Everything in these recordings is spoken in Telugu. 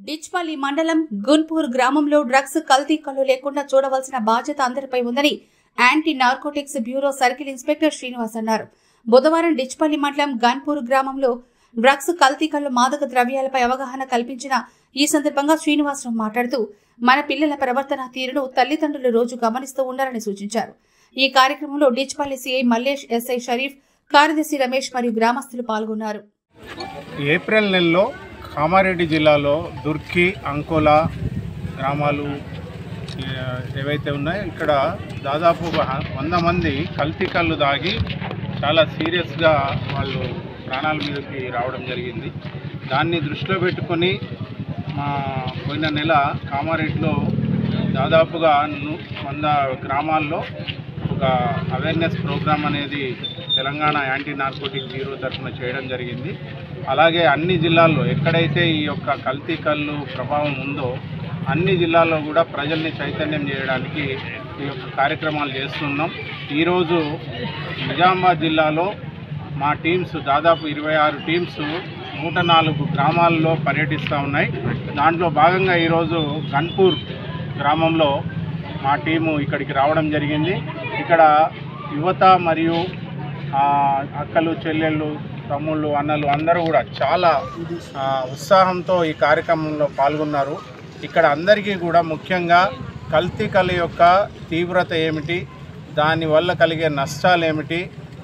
డిచ్పల్లి మండలం గున్పూర్ గ్రామంలో డ్రగ్స్ కల్తీ కళ్ళు లేకుండా చూడవలసిన బాధ్యత అందరిపై ఉందని anti narcotics bureau circle inspector Srinivas అన్నారు. బుధవారం డిచ్పల్లి మండలం గన్పూర్ గ్రామంలో డ్రగ్స్ కల్తీ కళ్ళు మాదక ద్రవ్యాలపై అవగాహన కల్పించిన ఈ సందర్భంగా శ్రీనివాసరావు మాట్లాడుతూ మన పిల్లల ప్రవర్తన తీరును తల్లిదండ్రులు రోజు గమనిస్తూ ఉండాలని సూచించారు. ఈ కార్యక్రమంలో డిచ్పల్లి సిఐ మల్లేష్, ఎస్ఐ షరీఫ్, కార్యదర్శి రమేష్ మరియు గ్రామస్తులు పాల్గొన్నారు. ఏప్రిల్ నెలలో కామారెడ్డి జిల్లాలో దుర్కి, అంకోలా గ్రామాలు ఏవైతే ఉన్నాయో ఇక్కడ దాదాపు 100 మంది కల్తీ కళ్ళు తాగి చాలా సీరియస్గా వాళ్ళు ప్రాణాల మీదకి రావడం జరిగింది. దాన్ని దృష్టిలో పెట్టుకొని పోయిన నెల కామారెడ్డిలో దాదాపుగా 100 గ్రామాల్లో ఒక అవేర్నెస్ ప్రోగ్రామ్ అనేది తెలంగాణ యాంటీ నార్కోటిక్ బ్యూరో తరఫున చేయడం జరిగింది. అలాగే అన్ని జిల్లాల్లో ఎక్కడైతే ఈ యొక్క కల్తీ కళ్ళు ప్రభావం ఉందో అన్ని జిల్లాల్లో కూడా ప్రజల్ని చైతన్యం చేయడానికి ఈ యొక్క కార్యక్రమాలు చేస్తున్నాం. ఈరోజు నిజామాబాద్ జిల్లాలో మా టీమ్స్ దాదాపు 26 టీమ్స్ 104 గ్రామాల్లో పర్యటిస్తూ ఉన్నాయి. దాంట్లో భాగంగా ఈరోజు గన్పూర్ గ్రామంలో మా టీము ఇక్కడికి రావడం జరిగింది. ఇక్కడ యువత మరియు అక్కలు, చెల్లెళ్ళు, తమ్ముళ్ళు, అన్నలు అందరూ కూడా చాలా ఉత్సాహంతో ఈ కార్యక్రమంలో పాల్గొన్నారు. ఇక్కడ అందరికీ కూడా ముఖ్యంగా కల్తీ కళ యొక్క తీవ్రత ఏమిటి, దానివల్ల కలిగే నష్టాలు ఏమిటి,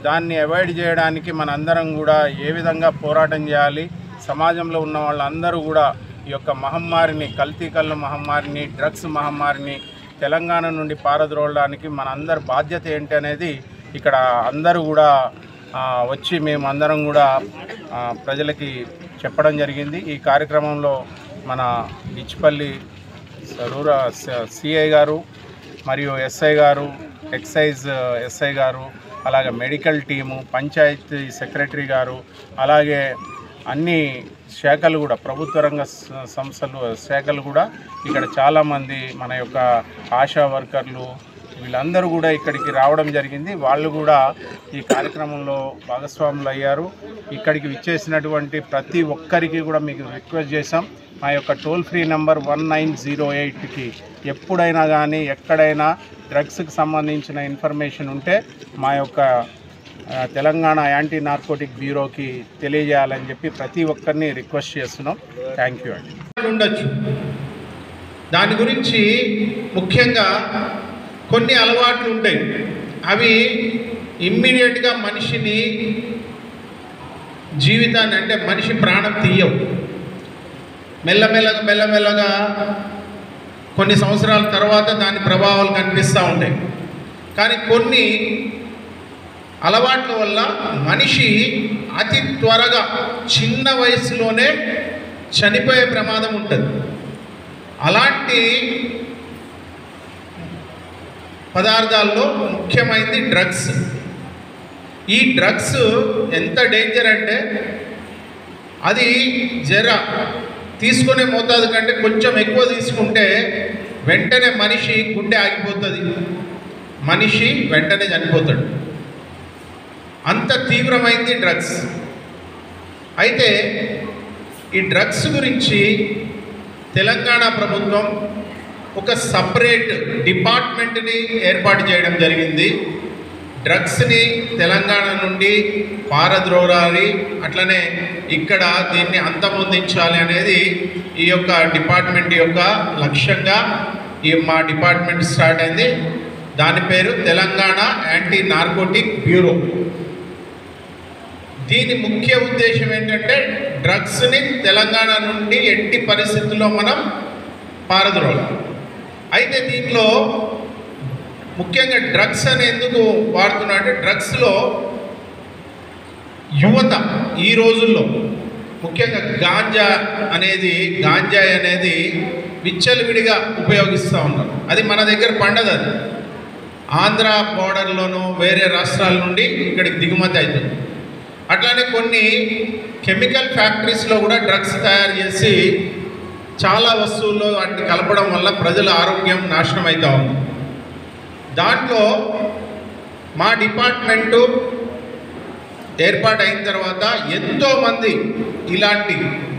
దాన్ని అవాయిడ్ చేయడానికి మనందరం కూడా ఏ విధంగా పోరాటం చేయాలి, సమాజంలో ఉన్న వాళ్ళందరూ కూడా ఈ యొక్క మహమ్మారిని, కల్తీ కళ్ళ మహమ్మారిని, డ్రగ్స్ మహమ్మారిని తెలంగాణ నుండి పారద్రోలడానికి మన అందరి బాధ్యత ఏంటి అనేది ఇక్కడ అందరూ కూడా వచ్చి మేము అందరం కూడా ప్రజలకి చెప్పడం జరిగింది. ఈ కార్యక్రమంలో మన డిచ్పల్లి రూరల్ సిఐ గారు మరియు ఎస్ఐ గారు, ఎక్సైజ్ ఎస్ఐ గారు, అలాగే మెడికల్ టీము, పంచాయతీ సెక్రటరీ గారు, అలాగే అన్ని శాఖలు కూడా ప్రభుత్వ రంగ సంస్థలు శాఖలు కూడా ఇక్కడ చాలామంది మన యొక్క ఆశా వర్కర్లు వీళ్ళందరూ కూడా ఇక్కడికి రావడం జరిగింది. వాళ్ళు కూడా ఈ కార్యక్రమంలో భాగస్వాములు అయ్యారు. ఇక్కడికి విచ్చేసినటువంటి ప్రతి ఒక్కరికి కూడా మీకు రిక్వెస్ట్ చేశాం, మా యొక్క టోల్ ఫ్రీ నెంబర్ 1908కి ఎప్పుడైనా కానీ ఎక్కడైనా డ్రగ్స్కి సంబంధించిన ఇన్ఫర్మేషన్ ఉంటే మా యొక్క తెలంగాణ యాంటీ నార్కోటిక్ బ్యూరోకి తెలియజేయాలని చెప్పి ప్రతి ఒక్కరిని రిక్వెస్ట్ చేస్తున్నాం. థ్యాంక్ యూ అండి. ఉండొచ్చు దాని గురించి ముఖ్యంగా కొన్ని అలవాట్లు ఉంటాయి. అవి ఇమ్మీడియట్గా మనిషిని జీవితాన్ని అంటే మనిషి ప్రాణం తీయవు. మెల్లమెల్లగా కొన్ని సంవత్సరాల తర్వాత దాని ప్రభావాలు కనిపిస్తూ ఉంటాయి. కానీ కొన్ని అలవాట్ల వల్ల మనిషి అతి త్వరగా చిన్న వయసులోనే చనిపోయే ప్రమాదం ఉంటుంది. అలాంటి పదార్థాల్లో ముఖ్యమైనది డ్రగ్స్. ఈ డ్రగ్స్ ఎంత డేంజర్ అంటే అది తీసుకునే మోతాదు కంటే కొంచెం ఎక్కువ తీసుకుంటే వెంటనే మనిషి గుండె ఆగిపోతుంది, మనిషి వెంటనే చనిపోతాడు. అంత తీవ్రమైంది డ్రగ్స్. అయితే ఈ డ్రగ్స్ గురించి తెలంగాణ ప్రభుత్వం ఒక సపరేట్ డిపార్ట్మెంట్ని ఏర్పాటు చేయడం జరిగింది. డ్రగ్స్ని తెలంగాణ నుండి పారద్రోలాలి, అట్లనే ఇక్కడ దీన్ని అంతమొందించాలి అనేది ఈ యొక్క డిపార్ట్మెంట్ యొక్క లక్ష్యంగా మా డిపార్ట్మెంట్ స్టార్ట్ అయింది. దాని పేరు తెలంగాణ యాంటీ నార్కోటిక్ బ్యూరో. దీని ముఖ్య ఉద్దేశం ఏంటంటే డ్రగ్స్ని తెలంగాణ నుండి ఎట్టి పరిస్థితుల్లో మనం పారద్రోలాలి. అయితే దీంట్లో ముఖ్యంగా డ్రగ్స్ అని ఎందుకు వాడుతున్నా అంటే డ్రగ్స్లో యువత ఈ రోజుల్లో ముఖ్యంగా గాంజాయి అనేది విచ్చలవిడిగా ఉపయోగిస్తూ ఉన్నారు. అది మన దగ్గర పండదు. అది ఆంధ్ర బోర్డర్లోనూ వేరే రాష్ట్రాల నుండి ఇక్కడికి దిగుమతి అవుతుంది. అట్లానే కొన్ని కెమికల్ ఫ్యాక్టరీస్లో కూడా డ్రగ్స్ తయారు చేసి చాలా వస్తువుల్లో వాటిని కలపడం వల్ల ప్రజల ఆరోగ్యం నాశనం అవుతూ ఉంది. దాంట్లో మా డిపార్ట్మెంటు ఏర్పాటు అయిన తర్వాత ఎంతోమంది ఇలాంటి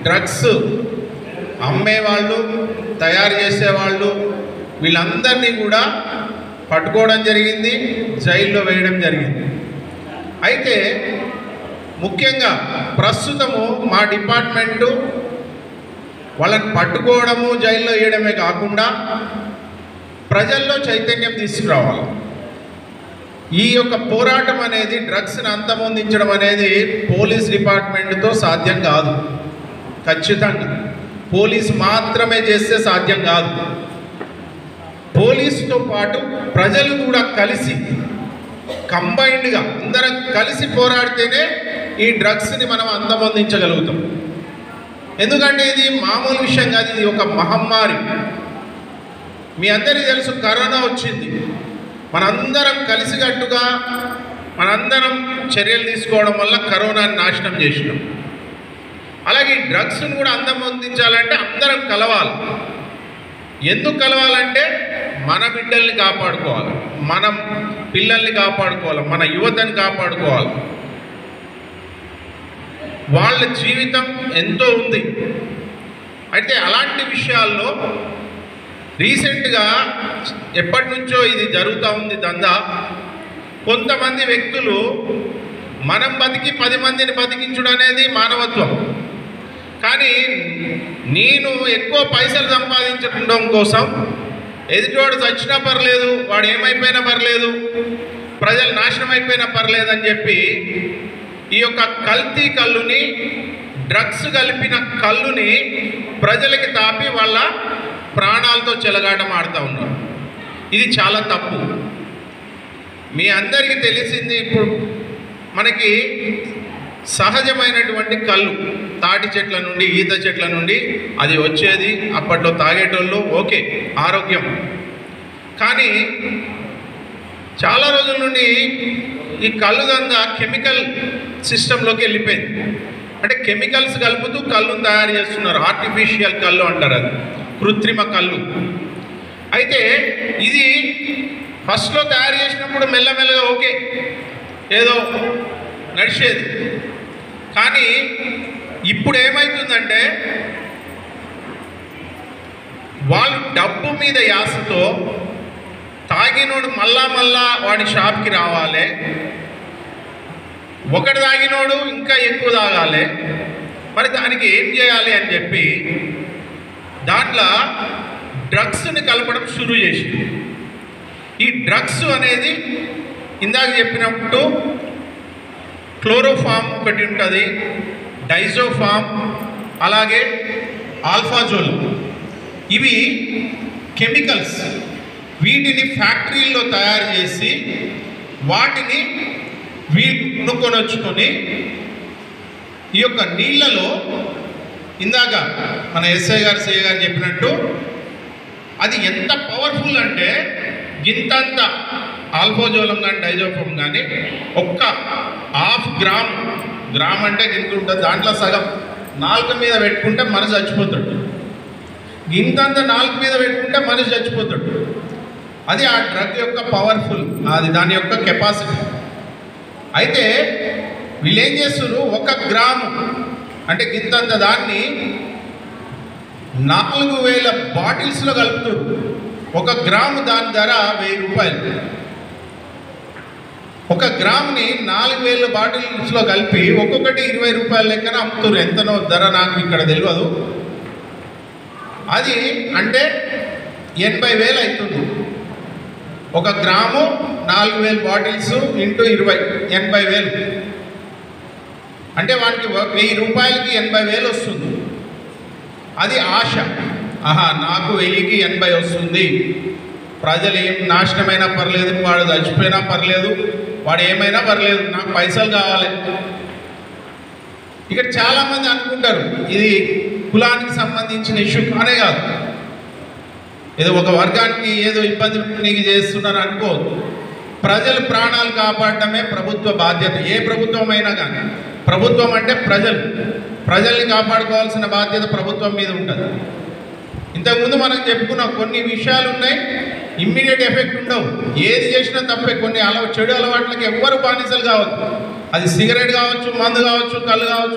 డ్రగ్స్ అమ్మేవాళ్ళు, తయారు చేసేవాళ్ళు వీళ్ళందరినీ కూడా పట్టుకోవడం జరిగింది, జైల్లో వేయడం జరిగింది. అయితే ముఖ్యంగా ప్రస్తుతము మా డిపార్ట్మెంటు వాళ్ళని పట్టుకోవడము, జైల్లో వేయడమే కాకుండా ప్రజల్లో చైతన్యం తీసుకురావాలి. ఈ యొక్క పోరాటం అనేది, డ్రగ్స్ని అంతమొందించడం అనేది పోలీస్ డిపార్ట్మెంట్తో సాధ్యం కాదు. ఖచ్చితంగా పోలీస్ మాత్రమే చేస్తే సాధ్యం కాదు. పోలీసుతో పాటు ప్రజలు కూడా కలిసి కంబైన్డ్గా అందరం కలిసి పోరాడితేనే ఈ డ్రగ్స్ని మనం అంతమొందించగలుగుతాం. ఎందుకంటే ఇది మామూలు విషయం కాదు, ఇది ఒక మహమ్మారి. మీ అందరికీ తెలుసు, కరోనా వచ్చింది. మనందరం కలిసికట్టుగా మనందరం చర్యలు తీసుకోవడం వల్ల కరోనాని నాశనం చేసినాం. అలాగే డ్రగ్స్ను కూడా అంతమొందించాలంటే అందరం కలవాలి. ఎందుకు కలవాలంటే మన బిడ్డల్ని కాపాడుకోవాలి, మనం పిల్లల్ని కాపాడుకోవాలి, మన యువతని కాపాడుకోవాలి. వాళ్ళ జీవితం ఎంతో ఉంది. అయితే అలాంటి విషయాల్లో రీసెంట్గా ఎప్పటి నుంచో ఇది జరుగుతూ ఉంది దందా. కొంతమంది వ్యక్తులు మనం బతికి 10 మందిని బతికించడం అనేది మానవత్వం. కానీ నేను ఎక్కువ పైసలు సంపాదించడం కోసం ఎదుటివాడు చచ్చినా పర్లేదు, వాడు ఏమైపోయినా పర్లేదు, ప్రజలు నాశనం అయిపోయినా పర్లేదు అని చెప్పి ఈ యొక్క కల్తీ కల్లుని, డ్రగ్స్ కలిపిన కల్లుని ప్రజలకి తాపి వాళ్ళ ప్రాణాలతో చెలగాటం ఆడుతూ ఉన్నారు. ఇది చాలా తప్పు. మీ అందరికీ తెలిసింది, ఇప్పుడు మనకి సహజమైనటువంటి కళ్ళు తాటి చెట్ల నుండి, ఈత చెట్ల నుండి అది వచ్చేది. అప్పట్లో తాగేటోళ్ళు ఓకే, ఆరోగ్యం. కానీ చాలా రోజుల నుండి ఈ కళ్ళు దందా కెమికల్ సిస్టంలోకి వెళ్ళిపోయింది. అంటే కెమికల్స్ కలుపుతూ కళ్ళును తయారు చేస్తున్నారు. ఆర్టిఫిషియల్ కళ్ళు అంటారు, అది కృత్రిమ కళ్ళు. అయితే ఇది ఫస్ట్లో తయారు చేసినప్పుడు మెల్లమెల్లగా ఓకే, ఏదో నడిచేది. కానీ ఇప్పుడు ఏమవుతుందంటే వాళ్ళు డబ్బు మీద యాసతో తాగినోడు మళ్ళా వాడి షాప్కి రావాలి, ఒకటి తాగినోడు ఇంకా ఎక్కువ తాగాలి. మరి దానికి ఏం చేయాలి అని చెప్పి దాంట్లో డ్రగ్స్ని కలపడం షురూ చేసి, ఈ డ్రగ్స్ అనేది ఇందాక చెప్పినట్టు క్లోరోఫామ్ ఒకటి ఉంటుంది, డైజోఫామ్, అలాగే ఆల్ఫాజోల్. ఇవి కెమికల్స్. వీటిని ఫ్యాక్టరీల్లో తయారు చేసి వాటిని వీళ్ళు వచ్చుకొని ఈ యొక్క నీళ్ళలో, ఇందాక మన ఎస్ఐ గారు, సిఐ గారు చెప్పినట్టు, అది ఎంత పవర్ఫుల్ అంటే గింతంత ఆల్ఫాజోలం కానీ డైజోఫామ్ కానీ ఒక్క 1/2 గ్రామ్ అంటే గింత ఉంటుంది, దాంట్లో సగం నాలుక మీద పెట్టుకుంటే మనిషి చచ్చిపోతాడు. గింతంత నాలుక మీద పెట్టుకుంటే మనిషి చచ్చిపోతాడు. అది ఆ డ్రగ్ యొక్క పవర్ఫుల్, అది దాని యొక్క కెపాసిటీ. అయితే వీళ్ళు ఏం చేస్తారు, 1 గ్రాము అంటే గింతంత దాన్ని 4000 బాటిల్స్లో కలుపుతారు. 1 గ్రాము దాని ధర 1000 రూపాయలు. 1 గ్రామ్ని 4000 బాటిల్స్లో కలిపి ఒక్కొక్కటి 20 రూపాయల లెక్కన అమ్ముతారు. ఎంతనో ధర నాకు ఇక్కడ తెలియదు. అది అంటే 80,000 అవుతుంది. 1 గ్రాము 4000 బాటిల్స్ ఇంటూ 20, 80,000. అంటే వానికి 1000 రూపాయలకి 80,000 వస్తుంది. అది ఆశ, ఆహా నాకు 1000కి 80 వస్తుంది, ప్రజలు ఏం నాశనమైనా పర్లేదు, వాడు చచ్చిపోయినా పర్లేదు, వాడు ఏమైనా పర్లేదు, నాకు పైసలు కావాలి. ఇక్కడ చాలామంది అనుకుంటారు ఇది కులానికి సంబంధించిన ఇష్యూ కానే కాదు, ఏదో ఒక వర్గానికి ఏదో ఇబ్బంది నీకు చేస్తున్నారు అనుకోదు. ప్రజల ప్రాణాలు కాపాడటమే ప్రభుత్వ బాధ్యత. ఏ ప్రభుత్వం అయినా కానీ, ప్రభుత్వం అంటే ప్రజల్ని కాపాడుకోవాల్సిన బాధ్యత ప్రభుత్వం మీద ఉంటుంది. ఇంతకుముందు మనం చెప్పుకున్న కొన్ని విషయాలు ఉన్నాయి, ఇమ్మీడియట్ ఎఫెక్ట్ ఉండవు, ఏది చేసినా తప్పే. కొన్ని చెడు అలవాట్లకి ఎవ్వరు బానిసలు కావచ్చు, అది సిగరెట్ కావచ్చు, మందు కావచ్చు, కళ్ళు కావచ్చు.